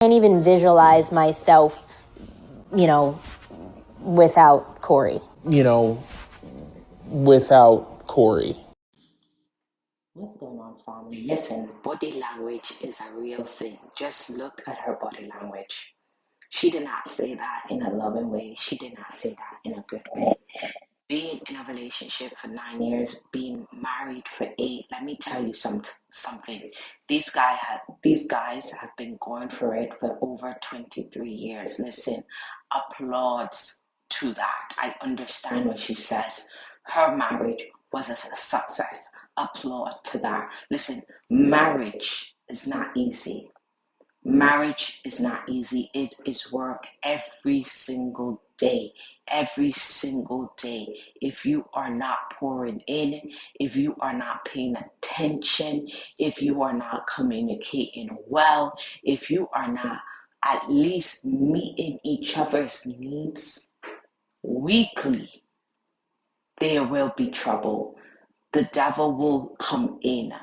can't even visualize myself, without Corey. Without Corey. What's going on, family? Listen, body language is a real thing. Just look at her body language. She did not say that in a loving way. She did not say that in a good way. Being in a relationship for 9 years, being married for 8, let me tell you something. These guys have been going for it for over 23 years. Listen, applauds to that. I understand when she says her marriage was a success. Applaud to that. Listen, marriage is not easy. Marriage is not easy. It is work every single day. Every single day. If you are not pouring in, if you are not paying attention, if you are not communicating well, if you are not at least meeting each other's needs weekly, there will be trouble. The devil will come in.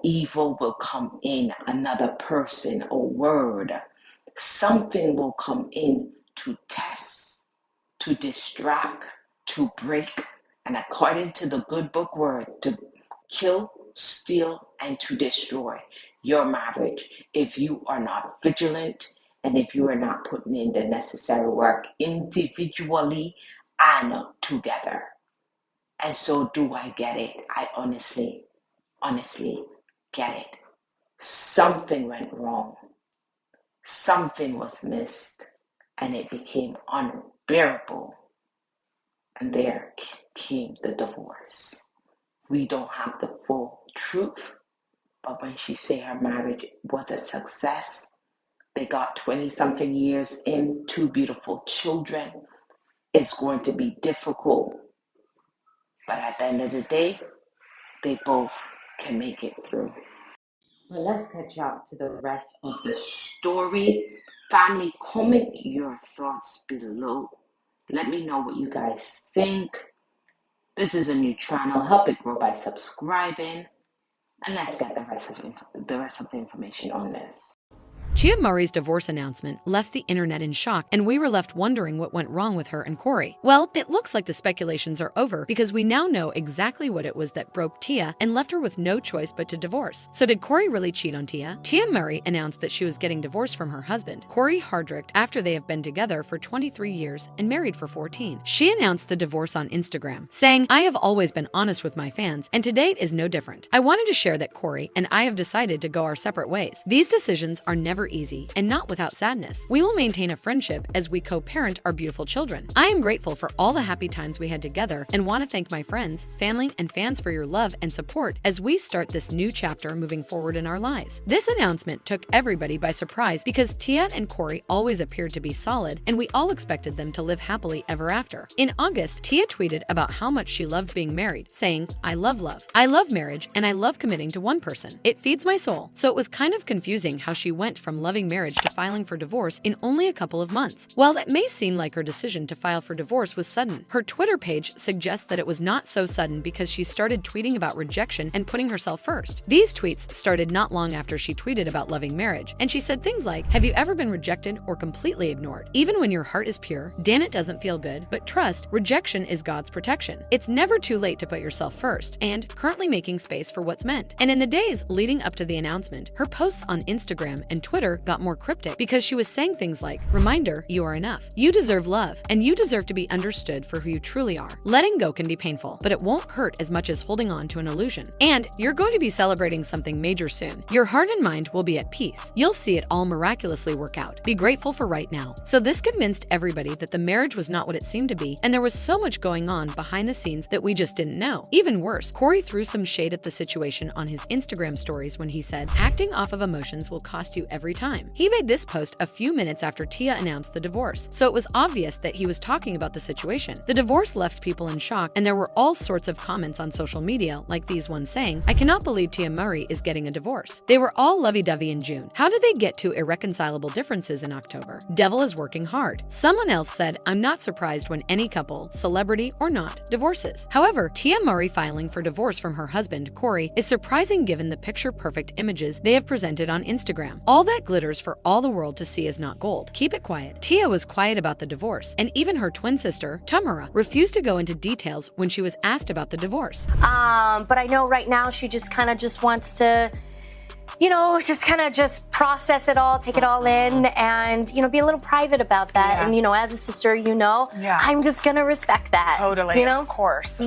Evil will come in, another person, a word, something will come in to test, to distract, to break, and according to the good book word, to kill, steal, and to destroy your marriage if you are not vigilant and if you are not putting in the necessary work individually and together. And so do I get it? I honestly get it. Something went wrong. Something was missed, and it became unbearable. And there came the divorce. We don't have the full truth, but when she said her marriage was a success, they got 20-something years in, 2 beautiful children. It's going to be difficult, but at the end of the day, they both can make it through. Well, let's catch up to the rest of the story. Family, comment your thoughts below. Let me know what you guys think. This is a new channel. Help it grow by subscribing. And let's get the rest of the information on this. Tia Mowry's divorce announcement left the internet in shock, and we were left wondering what went wrong with her and Corey. Well, it looks like the speculations are over because we now know exactly what it was that broke Tia and left her with no choice but to divorce. So did Corey really cheat on Tia? Tia Mowry announced that she was getting divorced from her husband, Corey Hardrick, after they have been together for 23 years and married for 14. She announced the divorce on Instagram, saying, "I have always been honest with my fans, and to date is no different. I wanted to share that Corey and I have decided to go our separate ways. These decisions are never easy and not without sadness. We will maintain a friendship as we co-parent our beautiful children. I am grateful for all the happy times we had together and want to thank my friends, family, and fans for your love and support as we start this new chapter moving forward in our lives." This announcement took everybody by surprise because Tia and Corey always appeared to be solid, and we all expected them to live happily ever after. In August, Tia tweeted about how much she loved being married, saying, "I love love. I love marriage, and I love committing to one person. It feeds my soul." So it was kind of confusing how she went from loving marriage to filing for divorce in only a couple of months. While it may seem like her decision to file for divorce was sudden, her Twitter page suggests that it was not so sudden because she started tweeting about rejection and putting herself first. These tweets started not long after she tweeted about loving marriage, and she said things like, "Have you ever been rejected or completely ignored? Even when your heart is pure, Dan, it doesn't feel good, but trust, rejection is God's protection. It's never too late to put yourself first," and currently making space for what's meant. And in the days leading up to the announcement, her posts on Instagram and Twitter got more cryptic because she was saying things like, "Reminder, you are enough. You deserve love, and you deserve to be understood for who you truly are. Letting go can be painful, but it won't hurt as much as holding on to an illusion. And you're going to be celebrating something major soon. Your heart and mind will be at peace. You'll see it all miraculously work out. Be grateful for right now." So this convinced everybody that the marriage was not what it seemed to be, and there was so much going on behind the scenes that we just didn't know. Even worse, Corey threw some shade at the situation on his Instagram stories when he said, "Acting off of emotions will cost you every time." He made this post a few minutes after Tia announced the divorce, so it was obvious that he was talking about the situation. The divorce left people in shock, and there were all sorts of comments on social media, like these ones saying, "I cannot believe Tia Mowry is getting a divorce. They were all lovey-dovey in June. How did they get to irreconcilable differences in October? Devil is working hard." Someone else said, "I'm not surprised when any couple, celebrity or not, divorces." However, Tia Mowry filing for divorce from her husband, Corey, is surprising given the picture-perfect images they have presented on Instagram. All that that glitters for all the world to see is not gold. Keep it quiet. Tia was quiet about the divorce, and even her twin sister, Tamara, refused to go into details when she was asked about the divorce. But I know right now she just kind of just wants to, just process it all, take it all in, and, be a little private about that. Yeah. And, as a sister, I'm just going to respect that. Totally, of course.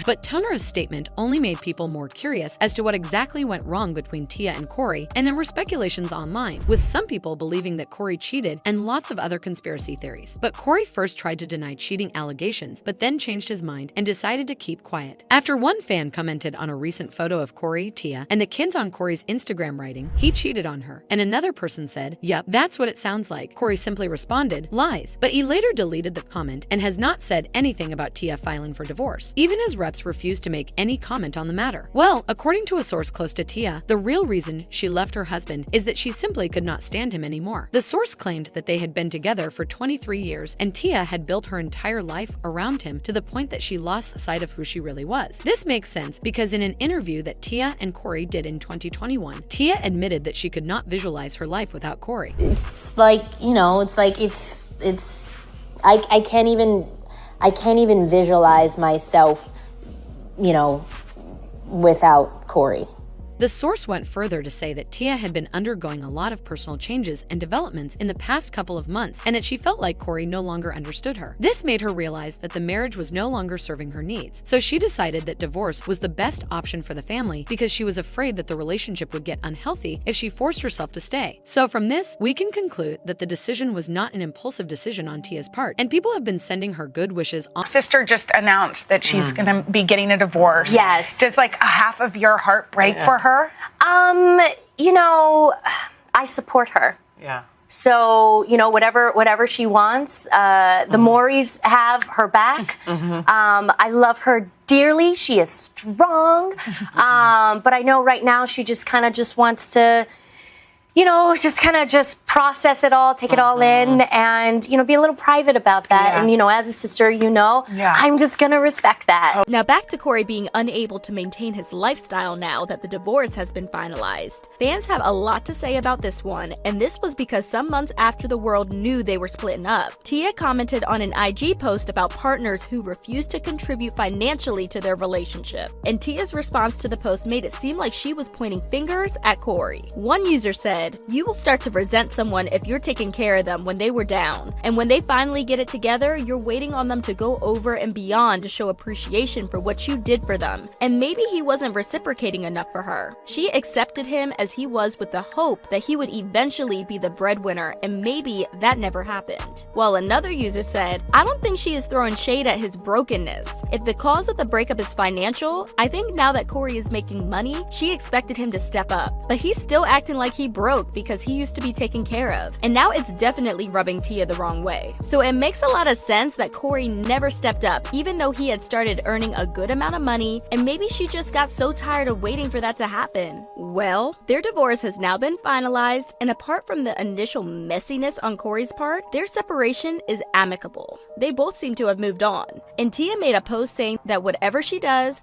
But Tamara's statement only made people more curious as to what exactly went wrong between Tia and Corey, and there were speculations online, with some people believing that Corey cheated and lots of other conspiracy theories. But Corey first tried to deny cheating allegations, but then changed his mind and decided to keep quiet. After one fan commented on a recent photo of Corey, Tia, and the kids on Corey's Instagram writing, he cheated on her, and another person said, "Yep, that's what it sounds like." Corey simply responded, "Lies," but he later deleted the comment and has not said anything about Tia filing for divorce. Even his reps refused to make any comment on the matter. Well, according to a source close to Tia, the real reason she left her husband is that she simply could not stand him anymore. The source claimed that they had been together for 23 years, and Tia had built her entire life around him to the point that she lost sight of who she really was. This makes sense because in an interview that Tia and Corey did in 2021, Tia admitted that she could not visualize her life without Corey. It's like, I can't even visualize myself, without Corey. The source went further to say that Tia had been undergoing a lot of personal changes and developments in the past couple of months, and that she felt like Corey no longer understood her. This made her realize that the marriage was no longer serving her needs. So she decided that divorce was the best option for the family because she was afraid that the relationship would get unhealthy if she forced herself to stay. So from this, we can conclude that the decision was not an impulsive decision on Tia's part, and people have been sending her good wishes on. Sister just announced that she's going to be getting a divorce. Yes. Does like a half of your heart break for her? I support her. Yeah. So, whatever she wants, the Mowrys have her back. I love her dearly. She is strong. But I know right now she just kind of just wants to, just process it all, take it all in, and, be a little private about that. Yeah. And, as a sister, I'm just going to respect that. Now back to Corey being unable to maintain his lifestyle now that the divorce has been finalized. Fans have a lot to say about this one, and this was because some months after the world knew they were splitting up, Tia commented on an IG post about partners who refused to contribute financially to their relationship. And Tia's response to the post made it seem like she was pointing fingers at Corey. One user said, "You will start to resent someone if you're taking care of them when they were down. And when they finally get it together, you're waiting on them to go over and beyond to show appreciation for what you did for them. And maybe he wasn't reciprocating enough for her. She accepted him as he was with the hope that he would eventually be the breadwinner, and maybe that never happened." While another user said, "I don't think she is throwing shade at his brokenness. If the cause of the breakup is financial, I think now that Corey is making money, she expected him to step up. But he's still acting like he broke because he used to be taken care of. And now it's definitely rubbing Tia the wrong way." So it makes a lot of sense that Corey never stepped up, even though he had started earning a good amount of money, and maybe she just got so tired of waiting for that to happen. Well, their divorce has now been finalized, and apart from the initial messiness on Corey's part, their separation is amicable. They both seem to have moved on. And Tia made a post saying that whatever she does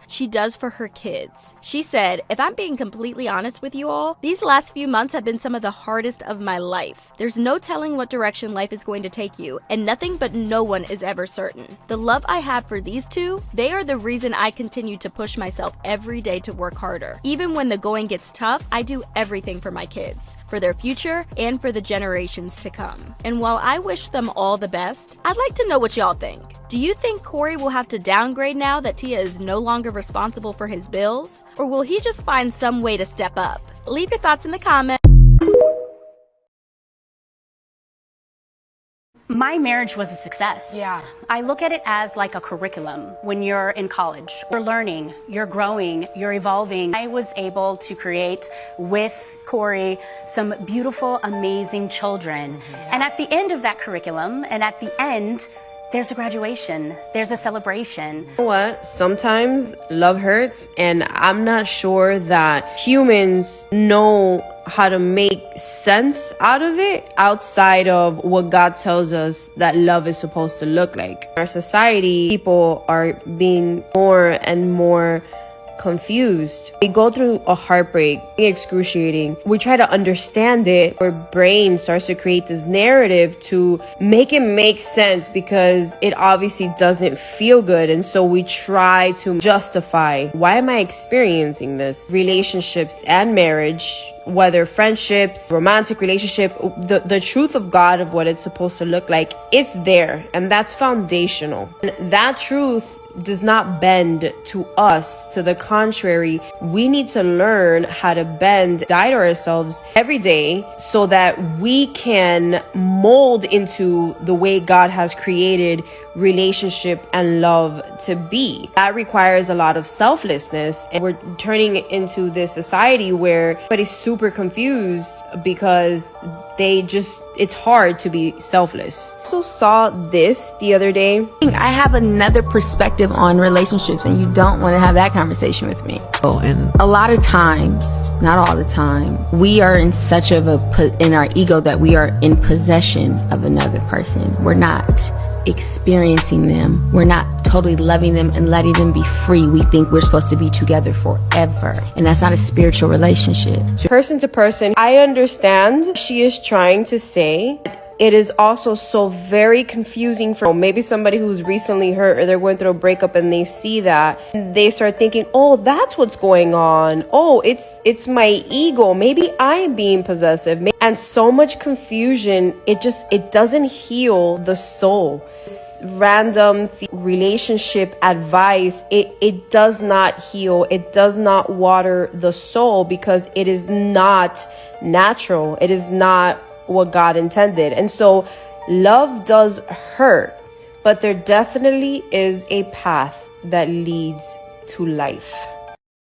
for her kids. She said, "If I'm being completely honest with you all, these last few months have been some of the hardest of my life. There's no telling what direction life is going to take you, and nothing but no one is ever certain. The love I have for these two, they are the reason I continue to push myself every day to work harder. Even when the going gets tough, I do everything for my kids, for their future, and for the generations to come. And while I wish them all the best, I'd like to know what y'all think. Do you think Corey will have to downgrade now that Tia is no longer responsible for his bills? Or will he just find some way to step up? Leave your thoughts in the comments. My marriage was a success. Yeah. I look at it as like a curriculum. When you're in college, you're learning, you're growing, you're evolving. I was able to create with Corey some beautiful, amazing children. And at the end of that curriculum, and at the end, there's a graduation, there's a celebration. You know what? Sometimes love hurts, and I'm not sure that humans know how to make sense out of it outside of what God tells us that love is supposed to look like. In our society, people are being more and more confused. We go through a heartbreak, excruciating. We try to understand it. Our brain starts to create this narrative to make it make sense because it obviously doesn't feel good. And so we try to justify, why am I experiencing this? Relationships and marriage, whether friendships, romantic relationship, the truth of God, of what it's supposed to look like, it's there, and that's foundational. And that truth does not bend to us. To the contrary, we need to learn how to bend, die to ourselves every day so that we can mold into the way God has created relationship and love to be. That requires a lot of selflessness, and we're turning into this society where everybody's super confused because it's hard to be selfless. I also saw this the other day. I have another perspective on relationships, and you don't want to have that conversation with me. And a lot of times, not all the time, we are in such of in our ego that we are in possession of another person. We're not experiencing them. We're not totally loving them and letting them be free. We think we're supposed to be together forever, and that's not a spiritual relationship. Person to person, I understand she is trying to say. It is also so very confusing for maybe somebody who's recently hurt, or they're going through a breakup and they see that, and they start thinking, oh, that's what's going on. Oh, it's my ego. Maybe I'm being possessive. And so much confusion. It doesn't heal the soul. This random relationship advice, it does not heal. It does not water the soul because it is not natural. It is not what God intended. And so love does hurt, but there definitely is a path that leads to life.